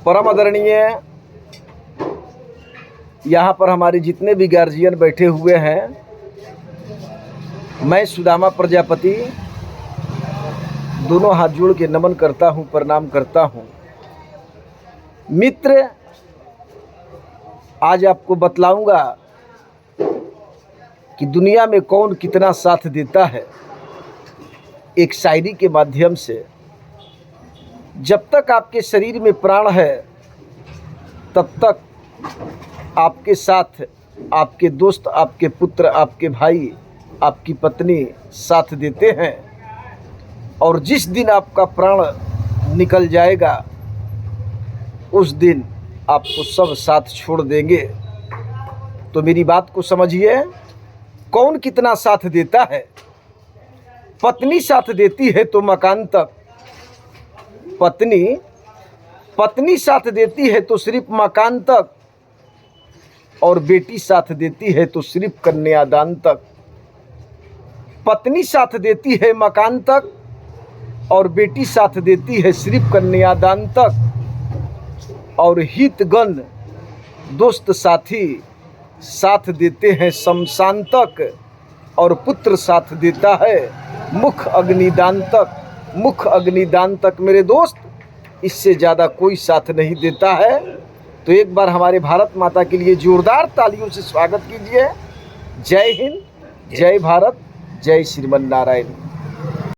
परम आदरणीय यहाँ पर हमारे जितने भी गार्जियन बैठे हुए हैं, मैं सुदामा प्रजापति दोनों हाथ जोड़ के नमन करता हूँ, प्रणाम करता हूँ। मित्र, आज आपको बतलाऊंगा कि दुनिया में कौन कितना साथ देता है। एक शायरी के माध्यम से, जब तक आपके शरीर में प्राण है तब तक आपके साथ आपके दोस्त, आपके पुत्र, आपके भाई, आपकी पत्नी साथ देते हैं, और जिस दिन आपका प्राण निकल जाएगा उस दिन आपको सब साथ छोड़ देंगे। तो मेरी बात को समझिए, कौन कितना साथ देता है। पत्नी साथ देती है तो मकान तक, पत्नी साथ देती है तो सिर्फ मकान तक, और बेटी साथ देती है तो सिर्फ कन्यादान तक। पत्नी साथ देती है मकान तक और बेटी साथ देती है सिर्फ कन्यादान तक, और हितगण दोस्त साथी साथ देते हैं शमशान तक, और पुत्र साथ देता है मुख अग्निदान तक। मुख अग्निदान तक मेरे दोस्त, इससे ज़्यादा कोई साथ नहीं देता है। तो एक बार हमारे भारत माता के लिए जोरदार तालियों से स्वागत कीजिए। जय हिंद, जय भारत, जय श्रीमन नारायण।